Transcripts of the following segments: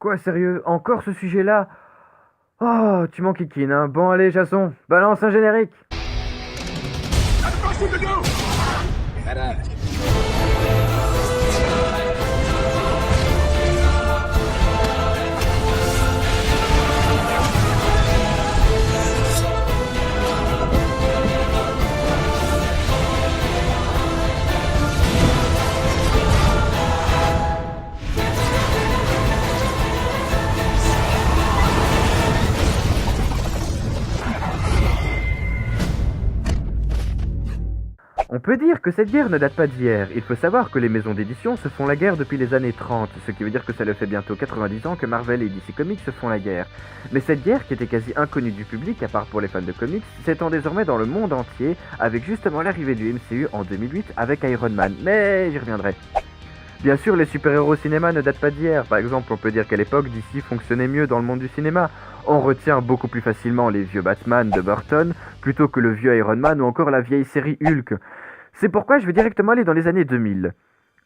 Quoi, sérieux? Encore ce sujet-là? Oh, tu m'enquiquines, hein. Bon, allez, Jason, balance un générique. On peut dire que cette guerre ne date pas d'hier. Il faut savoir que les maisons d'édition se font la guerre depuis les années 30, ce qui veut dire que ça le fait bientôt 90 ans que Marvel et DC Comics se font la guerre. Mais cette guerre, qui était quasi inconnue du public, à part pour les fans de comics, s'étend désormais dans le monde entier, avec justement l'arrivée du MCU en 2008 avec Iron Man. Mais j'y reviendrai. Bien sûr, les super-héros au cinéma ne datent pas d'hier. Par exemple, on peut dire qu'à l'époque, DC fonctionnait mieux dans le monde du cinéma. On retient beaucoup plus facilement les vieux Batman de Burton, plutôt que le vieux Iron Man ou encore la vieille série Hulk. C'est pourquoi je vais directement aller dans les années 2000.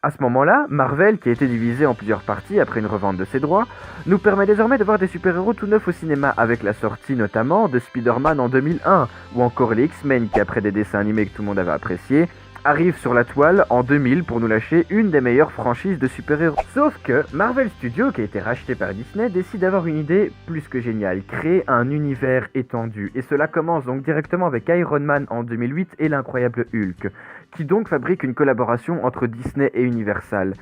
À ce moment-là, Marvel, qui a été divisé en plusieurs parties après une revente de ses droits, nous permet désormais de voir des super-héros tout neufs au cinéma, avec la sortie notamment de Spider-Man en 2001, ou encore les X-Men qui, après des dessins animés que tout le monde avait appréciés, arrive sur la toile en 2000 pour nous lâcher une des meilleures franchises de super-héros. Sauf que Marvel Studios, qui a été racheté par Disney, décide d'avoir une idée plus que géniale, créer un univers étendu. Et cela commence donc directement avec Iron Man en 2008 et l'incroyable Hulk, qui donc fabrique une collaboration entre Disney et Universal.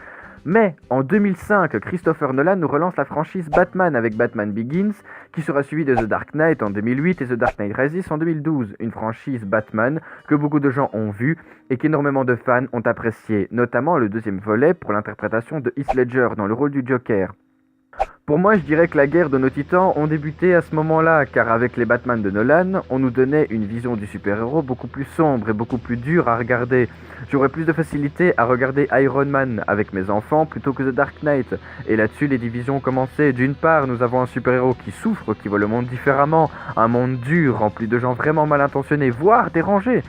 Mais en 2005, Christopher Nolan nous relance la franchise Batman avec Batman Begins, qui sera suivi de The Dark Knight en 2008 et The Dark Knight Rises en 2012, une franchise Batman que beaucoup de gens ont vue et qu'énormément de fans ont apprécié, notamment le deuxième volet pour l'interprétation de Heath Ledger dans le rôle du Joker. Pour moi, je dirais que la guerre de nos titans ont débuté à ce moment-là, car avec les Batman de Nolan, on nous donnait une vision du super-héros beaucoup plus sombre et beaucoup plus dure à regarder. J'aurais plus de facilité à regarder Iron Man avec mes enfants plutôt que The Dark Knight. Et là-dessus, les divisions ont commencé. D'une part, nous avons un super-héros qui souffre, qui voit le monde différemment, un monde dur, rempli de gens vraiment mal intentionnés, voire dérangés,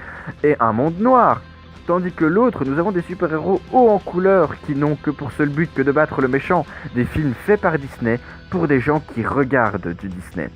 et un monde noir. Tandis que l'autre, nous avons des super-héros hauts en couleur qui n'ont que pour seul but que de battre le méchant, des films faits par Disney pour des gens qui regardent du Disney.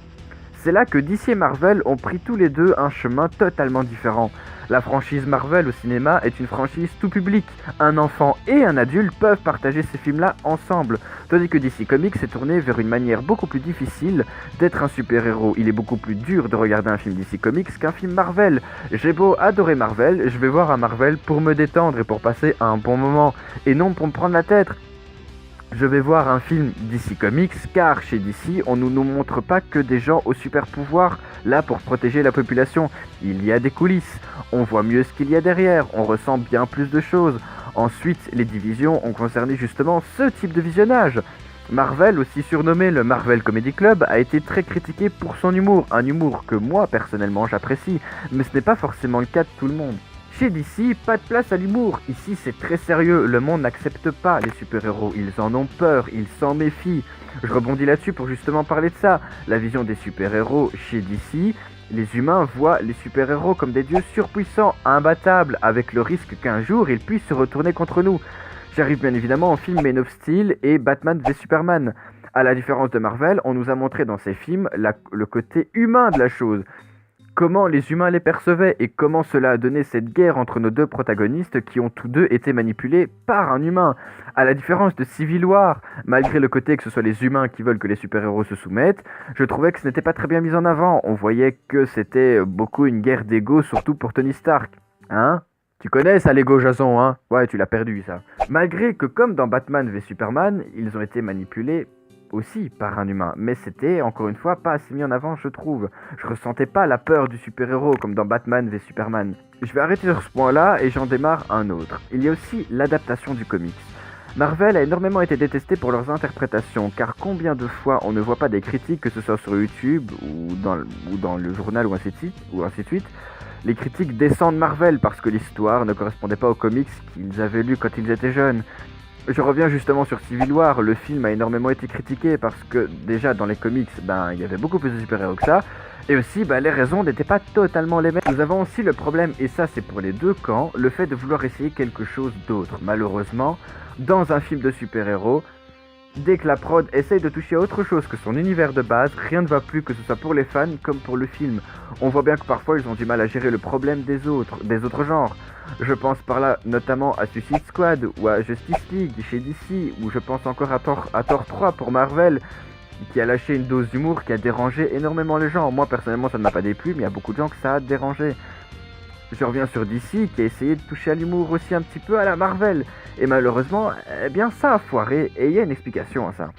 C'est là que DC et Marvel ont pris tous les deux un chemin totalement différent. La franchise Marvel au cinéma est une franchise tout public. Un enfant et un adulte peuvent partager ces films-là ensemble. Tandis que DC Comics s'est tourné vers une manière beaucoup plus difficile d'être un super-héros. Il est beaucoup plus dur de regarder un film DC Comics qu'un film Marvel. J'ai beau adorer Marvel, je vais voir un Marvel pour me détendre et pour passer un bon moment, et non pour me prendre la tête. Je vais voir un film DC Comics car chez DC, on ne nous montre pas que des gens aux super pouvoirs là pour protéger la population. Il y a des coulisses, on voit mieux ce qu'il y a derrière, on ressent bien plus de choses. Ensuite, les divisions ont concerné justement ce type de visionnage. Marvel, aussi surnommé le Marvel Comedy Club, a été très critiqué pour son humour, un humour que moi personnellement j'apprécie, mais ce n'est pas forcément le cas de tout le monde. Chez DC, pas de place à l'humour. Ici, c'est très sérieux. Le monde n'accepte pas les super-héros. Ils en ont peur, ils s'en méfient. Je rebondis là-dessus pour justement parler de ça. La vision des super-héros chez DC, les humains voient les super-héros comme des dieux surpuissants, imbattables, avec le risque qu'un jour ils puissent se retourner contre nous. J'arrive bien évidemment au film Man of Steel et Batman v Superman. À la différence de Marvel, on nous a montré dans ces films le côté humain de la chose. Comment les humains les percevaient et comment cela a donné cette guerre entre nos deux protagonistes qui ont tous deux été manipulés par un humain. À la différence de Civil War, malgré le côté que ce soit les humains qui veulent que les super-héros se soumettent, je trouvais que ce n'était pas très bien mis en avant. On voyait que c'était beaucoup une guerre d'ego, surtout pour Tony Stark. Hein ? Tu connais ça, l'ego, Jason, hein ? Ouais, tu l'as perdu, ça. Malgré que, comme dans Batman v Superman, ils ont été manipulés aussi par un humain, mais c'était encore une fois pas assez mis en avant, je trouve. Je ressentais pas la peur du super-héros comme dans Batman v Superman. Je vais arrêter sur ce point-là et j'en démarre un autre. Il y a aussi l'adaptation du comics. Marvel a énormément été détesté pour leurs interprétations, car combien de fois on ne voit pas des critiques, que ce soit sur YouTube ou dans le journal ou ainsi de suite, les critiques descendent Marvel parce que l'histoire ne correspondait pas aux comics qu'ils avaient lus quand ils étaient jeunes. Je reviens justement sur Civil War, le film a énormément été critiqué parce que déjà dans les comics, il y avait beaucoup plus de super-héros que ça, et aussi les raisons n'étaient pas totalement les mêmes. Nous avons aussi le problème, et ça c'est pour les deux camps, le fait de vouloir essayer quelque chose d'autre. Malheureusement, dans un film de super-héros, Dès que la prod essaye de toucher à autre chose que son univers de base, rien ne va plus, que ce soit pour les fans comme pour le film. On voit bien que parfois ils ont du mal à gérer le problème des autres genres. Je pense par là notamment à Suicide Squad ou à Justice League chez DC, ou je pense encore à Thor 3 pour Marvel, qui a lâché une dose d'humour qui a dérangé énormément les gens. Moi personnellement ça ne m'a pas déplu, mais il y a beaucoup de gens que ça a dérangé. Je reviens sur DC qui a essayé de toucher à l'humour aussi un petit peu à la Marvel. Et malheureusement, eh bien ça a foiré et il y a une explication à ça.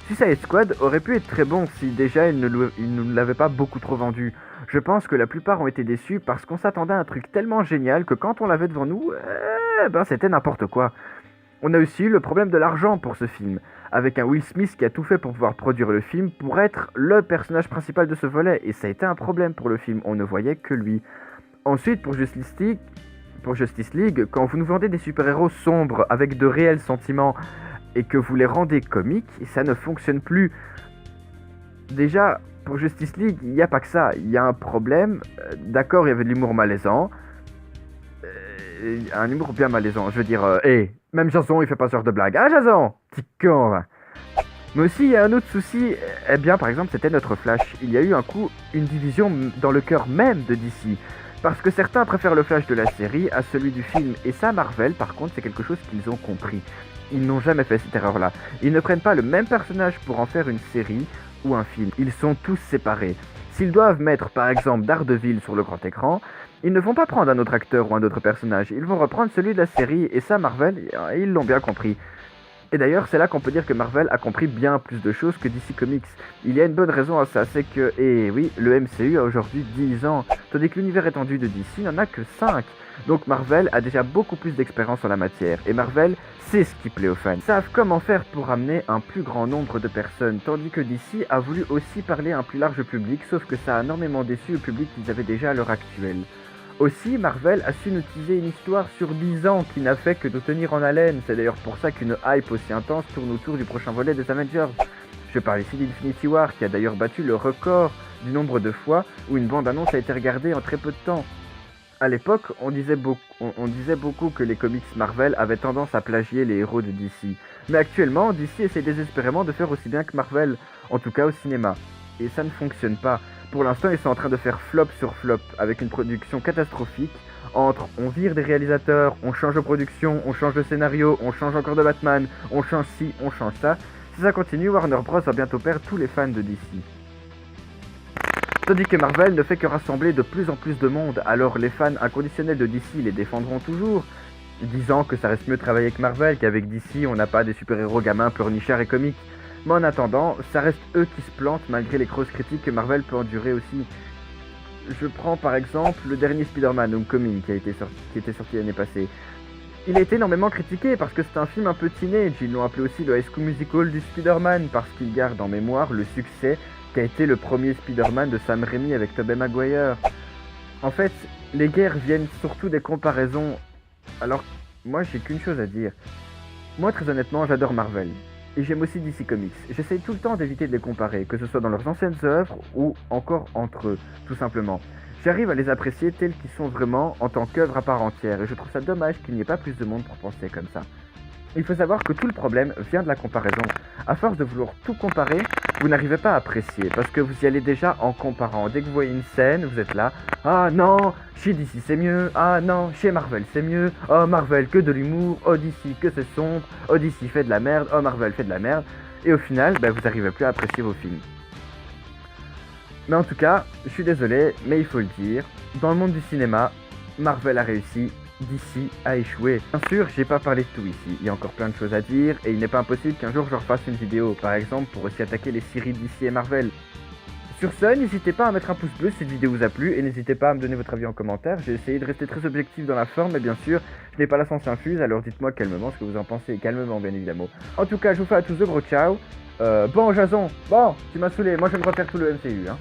Suicide Squad aurait pu être très bon si déjà il ne l'avait pas beaucoup trop vendu. Je pense que la plupart ont été déçus parce qu'on s'attendait à un truc tellement génial que quand on l'avait devant nous, c'était n'importe quoi. On a aussi le problème de l'argent pour ce film, avec un Will Smith qui a tout fait pour pouvoir produire le film pour être le personnage principal de ce volet, et ça a été un problème pour le film, on ne voyait que lui. Ensuite, pour Justice League, quand vous nous vendez des super-héros sombres avec de réels sentiments et que vous les rendez comiques, ça ne fonctionne plus. Déjà, pour Justice League, il n'y a pas que ça. Il y a un problème. D'accord, il y avait de l'humour malaisant. Un humour bien malaisant. Je veux dire, même Jason, il fait pas ce genre de blague. Ah, Jason, petit con, va. Mais aussi, il y a un autre souci. Eh bien, par exemple, c'était notre Flash. Il y a eu un coup, une division dans le cœur même de DC. Parce que certains préfèrent le Flash de la série à celui du film. Et ça, Marvel, par contre, c'est quelque chose qu'ils ont compris. Ils n'ont jamais fait cette erreur-là. Ils ne prennent pas le même personnage pour en faire une série ou un film. Ils sont tous séparés. S'ils doivent mettre, par exemple, Daredevil sur le grand écran, ils ne vont pas prendre un autre acteur ou un autre personnage. Ils vont reprendre celui de la série. Et ça, Marvel, ils l'ont bien compris. Et d'ailleurs, c'est là qu'on peut dire que Marvel a compris bien plus de choses que DC Comics. Il y a une bonne raison à ça, c'est que, oui, le MCU a aujourd'hui 10 ans, tandis que l'univers étendu de DC n'en a que 5. Donc Marvel a déjà beaucoup plus d'expérience en la matière, et Marvel sait ce qui plaît aux fans. Ils savent comment faire pour amener un plus grand nombre de personnes, tandis que DC a voulu aussi parler à un plus large public, sauf que ça a énormément déçu le public qu'ils avaient déjà à l'heure actuelle. Aussi, Marvel a su nous teaser une histoire sur 10 ans qui n'a fait que nous tenir en haleine. C'est d'ailleurs pour ça qu'une hype aussi intense tourne autour du prochain volet des Avengers. Je parle ici d'Infinity War, qui a d'ailleurs battu le record du nombre de fois où une bande-annonce a été regardée en très peu de temps. À l'époque, on disait beaucoup que les comics Marvel avaient tendance à plagier les héros de DC. Mais actuellement, DC essaie désespérément de faire aussi bien que Marvel, en tout cas au cinéma. Et ça ne fonctionne pas. Pour l'instant, ils sont en train de faire flop sur flop, avec une production catastrophique, entre on vire des réalisateurs, on change de production, on change de scénario, on change encore de Batman, on change ci, on change ça. Si ça continue, Warner Bros va bientôt perdre tous les fans de DC. Tandis que Marvel ne fait que rassembler de plus en plus de monde, alors les fans inconditionnels de DC les défendront toujours, disant que ça reste mieux de travailler avec Marvel qu'avec DC, on n'a pas des super-héros gamins pleurnichards et comiques. Mais en attendant, ça reste eux qui se plantent malgré les grosses critiques que Marvel peut endurer aussi. Je prends par exemple le dernier Spider-Man, Homecoming, qui était sorti l'année passée. Il a été énormément critiqué parce que c'est un film un peu teenage, ils l'ont appelé aussi le High School Musical du Spider-Man parce qu'il garde en mémoire le succès qu'a été le premier Spider-Man de Sam Raimi avec Tobey Maguire. En fait, les guerres viennent surtout des comparaisons. Alors, moi j'ai qu'une chose à dire. Moi très honnêtement, j'adore Marvel. Et j'aime aussi DC Comics. J'essaye tout le temps d'éviter de les comparer, que ce soit dans leurs anciennes œuvres ou encore entre eux, tout simplement. J'arrive à les apprécier tels qu'ils sont vraiment en tant qu'œuvre à part entière, et je trouve ça dommage qu'il n'y ait pas plus de monde pour penser comme ça. Il faut savoir que tout le problème vient de la comparaison. À force de vouloir tout comparer, vous n'arrivez pas à apprécier, parce que vous y allez déjà en comparant. Dès que vous voyez une scène, vous êtes là, « Ah non, chez DC c'est mieux, ah non, chez Marvel c'est mieux, oh Marvel que de l'humour, oh DC que c'est sombre, oh DC fait de la merde, oh Marvel fait de la merde. » Et au final, vous n'arrivez plus à apprécier vos films. Mais en tout cas, je suis désolé, mais il faut le dire, dans le monde du cinéma, Marvel a réussi, DC a échoué. Bien sûr, j'ai pas parlé de tout ici, il y a encore plein de choses à dire, et il n'est pas impossible qu'un jour je refasse une vidéo, par exemple pour aussi attaquer les séries DC et Marvel. Sur ce, n'hésitez pas à mettre un pouce bleu si cette vidéo vous a plu, et n'hésitez pas à me donner votre avis en commentaire. J'ai essayé de rester très objectif dans la forme, mais bien sûr, je n'ai pas la science infuse, alors dites-moi calmement ce que vous en pensez, calmement bien évidemment. En tout cas, je vous fais à tous de gros ciao. Bon Jason, bon, tu m'as saoulé, moi je vais me refaire tout le MCU, hein.